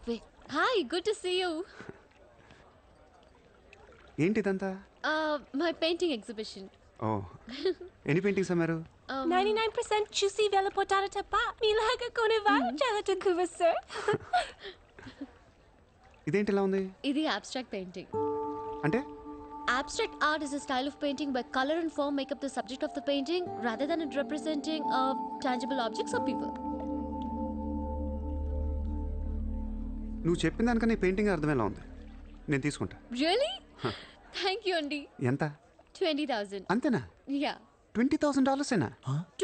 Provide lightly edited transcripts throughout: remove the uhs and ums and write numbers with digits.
అబ్బే hi good to see you. ఏంటిదంతా? My painting exhibition. ఓ ఎన్ని పెయింటింగ్స్ అమ్మారు? 99% చూసి వెళ్ళిపోతారు తప్ప మీలాగా కొనేవారు చాలా తక్కువ సార్. ఇదేంటి ఇలా ఉంది? ఇది అబ్స్ట్రాక్ట్ పెయింటింగ్. అంటే Abstract art is a style of painting where color and form make up the subject of the painting rather than it representing tangible objects or people. నువ్వు చెప్పిన దానికన్నా ఈ పెయింటింగ్ అర్థం ఎలా ఉంది? నేను తీసుకుంటా. Really? Thank you అండి. ఎంత? 20,000. అంతేనా? Yeah. $20,000 ఏనా?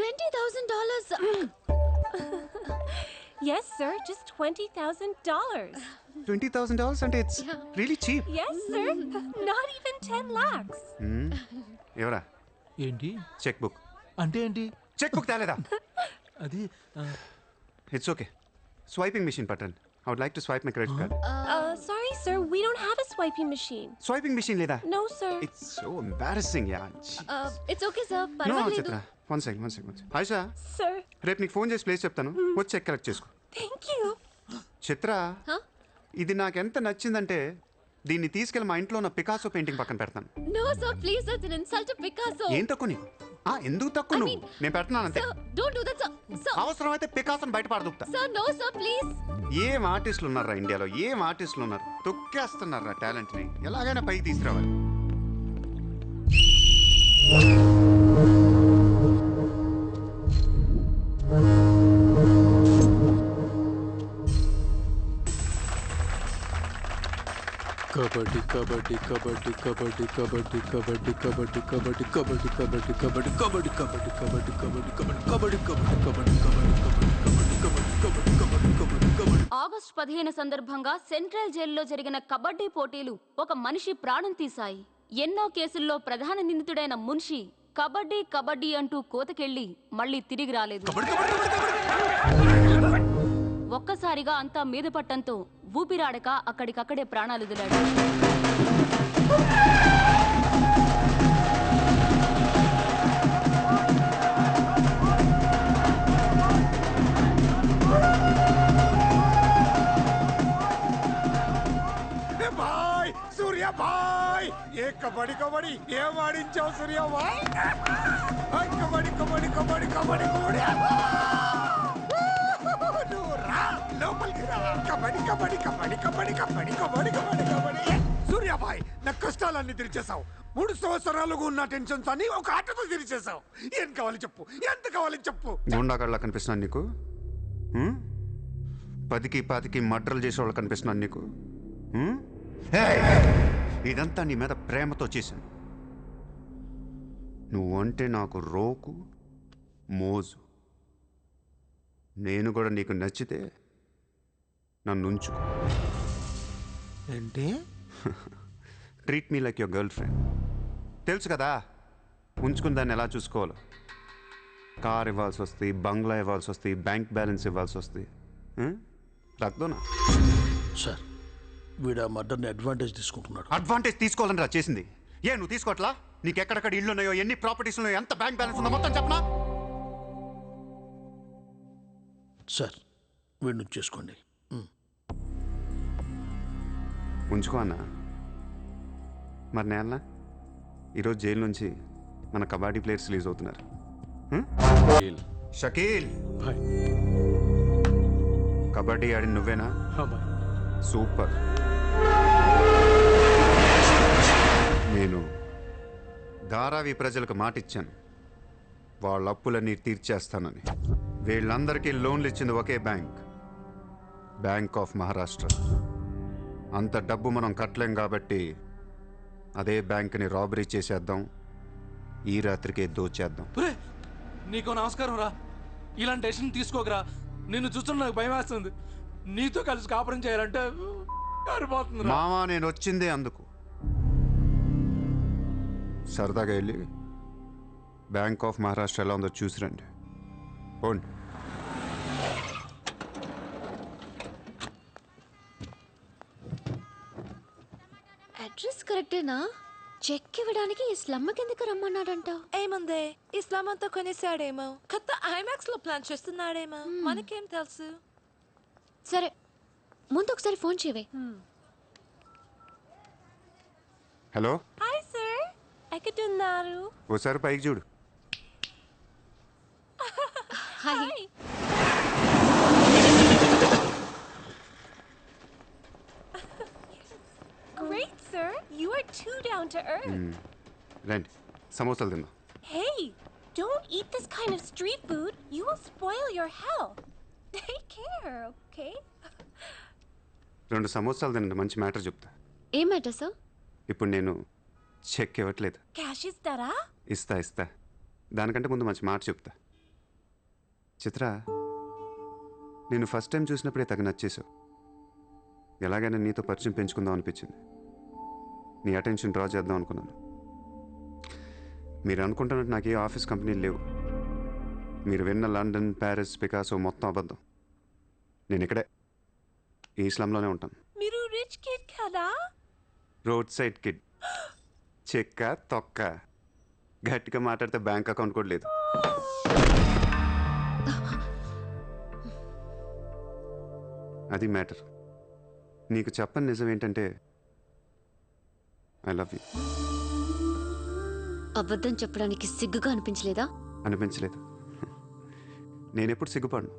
$20,000. Yes sir, just $20,000. $20,000 అంటే it's really cheap. Yes sir, not even 10 lakhs. ఎవరా? ఏంటి చెక్ బుక్. అంటే ఏంటి? చెక్ బుక్ తేలేదా? అది ఇట్స్ ఓకే. స్వైపింగ్ మెషిన్ పట్టండి. I would like to swipe my credit card. Sorry sir, we don't have a swiping machine. Swiping machine లేదా? No sir. It's so embarrassing, yeah. It's okay sir. No, పర్వాలేదు. చిత్ర. One second. Ayesha, Sir, రేపు నీకు phone చేసి place చెప్తాను. వచ్చి check collect చేసుకో. thank you. Chitra, Huh? ఇది నాకు ఎంత నచ్చిందంటే దీన్ని తీసుకెళ్ళి మా ఇంట్లో ఉన్న పికాసో పెయింటింగ్ పక్కన పెడతాను. No sir, please, that's an insult to Picasso. ఏం తక్కువ నీకు? ఎందుకు తక్కువ నువ్వు? నేను పెడుతున్నాను అంతే. Sir, don't do that sir. Sir, అవసరమైతే పికాసోని బయట పారదూపుతా. sir, no sir, please. ఏం ఆర్టిస్టులు ఉన్నారా ఇండియాలో? ఏం ఆర్టిస్టులు ఉన్నారు? తొక్కేస్తున్నారా టాలెంట్ని? ఎలాగైనా పైకి తీసుకురావాలి. కబడ్డీ కబడ్డీ కబడ్డీ కబడ్డీ కబడ్డీ కబడ్డీ కబడ్డీ కబడ్డీ కబడ్డీ కబడ్డీ కబడ్డీ కబడ్డీ కబడ్డీ కబడ్డీ కబడ్డీ కబడ్డీ కబడ్డీ కబడ్డీ కబడ్డీ. ఆగస్టు 15 సందర్భంగా సెంట్రల్ జైల్లో జరిగిన కబడ్డీ పోటీలు ఒక మనిషి ప్రాణం తీశాయి. ఎన్నో కేసుల్లో ప్రధాన నిందితుడైన మున్షి కబడ్డీ కబడ్డీ అంటూ కోతకెళ్లి మళ్లీ తిరిగి రాలేదు. ఒక్కసారిగా అంతా మీద పట్టంతో ఊపిరాడక అక్కడికక్కడే ప్రాణాలు వదిలాడు. సూర్య భాయ్, ఏ కబడ్డీ కబడ్డీ ఏం ఆడించావు సూర్య భాయ్? కబడ్డీ కబడ్డీ కబడ్డీ కబడ్డీ కబడ్డీ లోపలికి రా. కబడ్డీ కబడ్డీ కబడ్డీ కబడ్డీ కబడ్డీ కబడ్డీ కబడ్డీ కబడ్డీ. సూర్య భాయ్, నా కష్టాలన్నీ తీర్చేసావు. 3 సంవత్సరాలుగా ఉన్న టెన్షన్స్ అన్ని ఒక ఆటతో తీర్చేసావు. ఏం కావాలి చెప్పు, ఎంత కావాలి చెప్పు. గుండాగడ్లా కనిపిస్తున్నాను నీకు? 10కి 20కి మర్డర్లు చేసేవాళ్ళు కనిపిస్తున్నాను నీకు? ఇదంతా నీ మీద ప్రేమతో చేశాను. నువ్వంటే నాకు రోకు మోజు. నేను కూడా నీకు నచ్చితే నన్ను ఉంచుకో. ఏంటి? Treat me like your girl friend. తెలుసు కదా ఉంచుకుని దాన్ని ఎలా చూసుకోవాలో. కార్ ఇవ్వాల్సి వస్తుంది, బంగ్లా ఇవ్వాల్సి వస్తుంది, బ్యాంక్ బ్యాలెన్స్ ఇవ్వాల్సి వస్తుంది. రక్తోనా సార్, వీడు ఆ మర్డర్ని అడ్వాంటేజ్ తీసుకుంటున్నాడు. అడ్వాంటేజ్ తీసుకోవాలని రా చేసింది. నువ్వు తీసుకోవట్లా? నీకు ఎక్కడెక్కడ ఇళ్ళు ఉన్నాయో, ఎన్ని ప్రాపర్టీస్ ఉన్నాయో, ఎంత బ్యాంక్ బ్యాలెన్స్ ఉందో మొత్తం చెప్పనా? సార్, వీడిని చేసుకోండి. ఉంచుకో అన్నా. మరి నేనా ఈరోజు జైలు నుంచి మన కబడ్డీ ప్లేయర్స్ రిలీజ్ అవుతున్నారు. షకీల్, కబడ్డీ ఆడి నువ్వేనా? సూపర్. నేను ధారావి ప్రజలకు మాటిచ్చాను, వాళ్ళ అప్పులన్నీ తీర్చేస్తానని. వీళ్ళందరికీ లోన్లు ఇచ్చింది ఒకే బ్యాంక్, బ్యాంక్ ఆఫ్ మహారాష్ట్ర. అంత డబ్బు మనం కట్టలేం కాబట్టి అదే బ్యాంక్ని రాబరీ చేసేద్దాం, ఈ రాత్రికే దోచేద్దాం. నీకు నమస్కారం రా. ఇలాంటి డెసిషన్ తీసుకోకరా. నిన్ను చూస్తున్న నాకు భయం వేస్తుంది. నీతో కలిసి కాపురం చేయాలంటే మావా, నేను వచ్చిందే అందుకు. సరదాగా వెళ్ళి బ్యాంక్ ఆఫ్ మహారాష్ట్ర ఎలా ఉందో చూసిరండి. పోండి. అడ్రస్ కరెక్టేనా? చెక్ ఇవ్వడానికి ఈ స్లమ్ కిందకి రమ్మన్నాడంట. ఏముంది, ఇస్లాం అంతా కొనేసాడేమో, కొత్త ఐమాక్స్ లో ప్లాన్ చేస్తున్నాడేమో, మనకేం తెలుసు. సరే, ముందు ఒకసారి ఫోన్ చేయవే. హలో, హాయ్ సార్, ఎక్కడున్నారు? ఓసారి పైకి చూడు. Hi. Great, sir. You are too down to earth. రండి, సమోసాలు తిందాం. Hey, don't eat this kind of street food. You will spoil your health. Take care, okay? 2 సమోసాలు తినండి, మంచి మ్యాటర్ చెప్తా. ఏం మ్యాటర్ సార్? ఇప్పుడు నేను చెక్ ఇవ్వట్లేదు. Cash ఇస్తారా? ఇస్తా. దానికంటే ముందు మంచి మాట చెప్తా. చిత్ర, నేను ఫస్ట్ టైం చూసినప్పుడే తగ్గ నచ్చేసావు. ఎలాగైనా నీతో పరిచయం పెంచుకుందాం అనిపించింది. నీ అటెన్షన్ డ్రా చేద్దాం అనుకున్నాను. మీరు అనుకుంటున్నట్టు నాకు ఏ ఆఫీస్ కంపెనీలు లేవు. మీరు విన్న లండన్, ప్యారిస్, పికాసో మొత్తం అబద్ధం. నేను ఇక్కడే ఈ స్లమ్లోనే ఉంటాను. మీరు రిచ్ కిడ్ కదా? Road side kid. చెక్క తొక్క. గట్టిగా మాట్లాడితే బ్యాంక్ అకౌంట్ కూడా లేదు. అది మ్యాటర్. నీకు చెప్పని నిజం ఏంటంటే ఐ లవ్ యూ. అబద్ధం చెప్పడానికి సిగ్గుగా అనిపించలేదా? అనిపించలేదు. నేనెప్పుడు సిగ్గుపడను.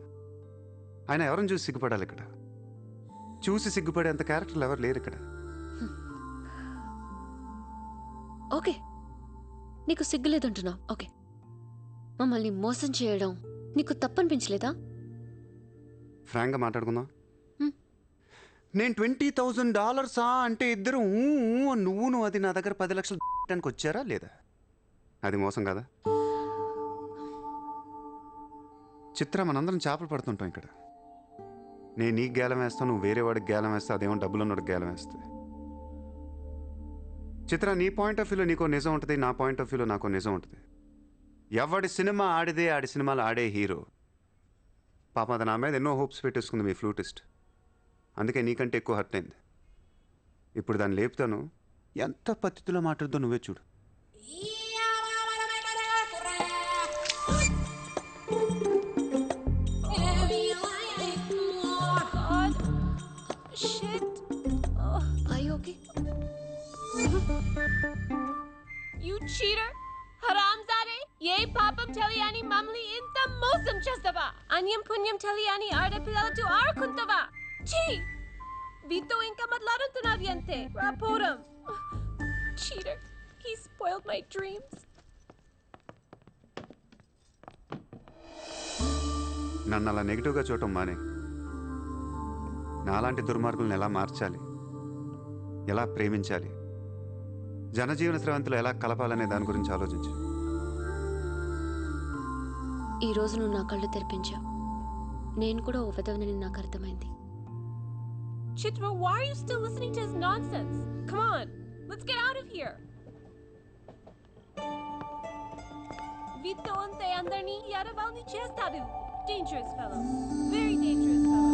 ఆయన ఎవరిని చూసి సిగ్గుపడాలి? ఇక్కడ చూసి సిగ్గుపడేంత క్యారెక్టర్లు ఎవరు లేరు ఇక్కడ. ఓకే, నీకు సిగ్గు లేదంటున్నావు. ఓకే, మమ్మల్ని మోసం చేయడం నీకు తప్పనిపించలేదా? ఫ్రాంక్గా మాట్లాడుకుందాం. నేను $20,000 అంటే ఇద్దరు నువ్వు అది నా దగ్గర 10 లక్షలు పెట్టడానికి వచ్చారా లేదా? అది మోసం కదా? చిత్ర, మనందరం చేపలు పడుతుంటాం ఇక్కడ. నేను నీకు గేలం వేస్తాను, నువ్వు వేరే వాడికి గేలం వేస్తా, అదేమో డబ్బులు ఉన్నవాడికి గేలం వేస్తుంది. చిత్ర, నీ పాయింట్ ఆఫ్ వ్యూలో నీకో నిజం ఉంటుంది, నా పాయింట్ ఆఫ్ వ్యూలో నాకో నిజం ఉంటుంది. ఎవడి సినిమా ఆడిదే ఆడి సినిమాలు ఆడే హీరో. పాపం అది నా మీద ఎన్నో హోప్స్ పెట్టేసుకుంది మీ ఫ్లూటిస్ట్. అందుకే నీకంటే ఎక్కువ హర్ట్ అయింది. ఇప్పుడు దాన్ని లేపుతాను. ఎంత పద్ధతిలో మాట్లాడుతూ నువ్వే చూడు. God. Shit. Oh, అయ్యో ఓకే. you cheater. హరాంజాదే, ఏ పాపం తెలియని మమ్మల్ని ఇంత మోసం చేస్తావా? అన్యం పుణ్యం తెలియని ఆడపిల్లలతో ఆడుకుంటావా? ఛీ! వీతో ఇంకా మాట్లాడుతున్నది అంతే. రాపోరం. Cheater. He spoiled my dreams. నన్ను అలా నెగిటివ్గా చూడటం మానే. నాలాంటి దుర్మార్గులను ఎలా మార్చాలి, ఎలా ప్రేమించాలి, జనజీవన స్రవంతిలో ఎలా కలపాలనే దాని గురించి ఆలోచించు. ఈ రోజు నువ్వు నా కళ్ళు తెరిపించావు. నేను కూడా ఓ విధవనని నాకు అర్థమైంది. Chitra, why are you still listening to his nonsense? Come on, let's get out of here. Vito ante andarni yadavalni chestadu. Dangerous fellow. Very dangerous fellow.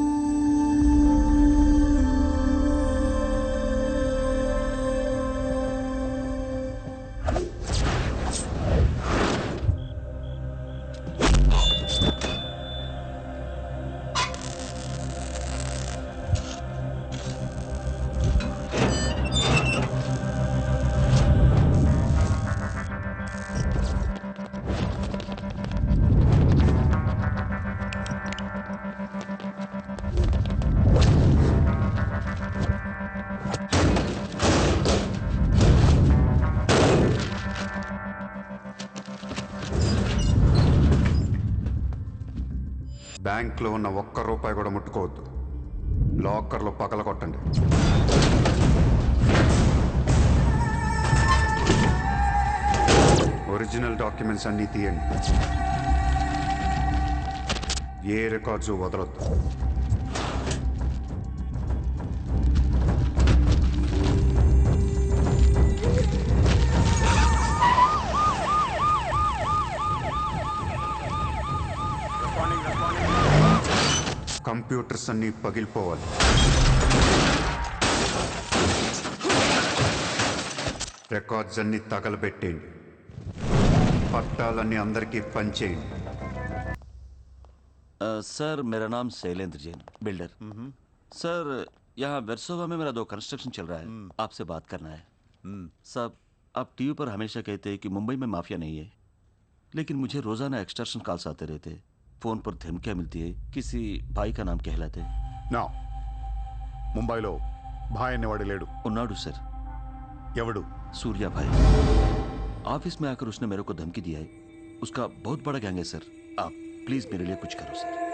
బ్యాంక్లో ఉన్న ₹1 కూడా ముట్టుకోవద్దు. లాకర్లో పగల కొట్టండి. ఒరిజినల్ డాక్యుమెంట్స్ అన్నీ తీయండి. ఏ రికార్డ్స్ వదలొద్దు. కంప్యూటర్స్ అన్నీ పగిలిపోవాలి. రికార్డ్స్ అన్నీ తగలబెట్టేయండి. పట్టాలన్నీ అందరికీ పంచేయండి. सर मेरा नाम शैलेंद्र जैन बिल्डर सर यहाँ वेरसोवा में मेरा 2 कंस्ट्रक्शन चल रहा है, आपसे बात करना है। साहब, आप टीवी पर हमेशा कहते हैं कि मुंबई में माफिया नहीं है, लेकिन मुझे रोजाना एक्सटॉर्शन कॉल्स आते रहते, फोन पर धमकियां मिलती है, किसी भाई का नाम कहलाते। నా ముంబైలో భాయ్ అనేవాడు లేడు. उन्नाडू सर, ఎవడు? सूर्या भाई। ऑफिस में आकर उसने मेरे को धमकी दिया है, उसका बहुत बड़ा गैंग है सर। आप प्लीज मेरे लिए कुछ करो सर।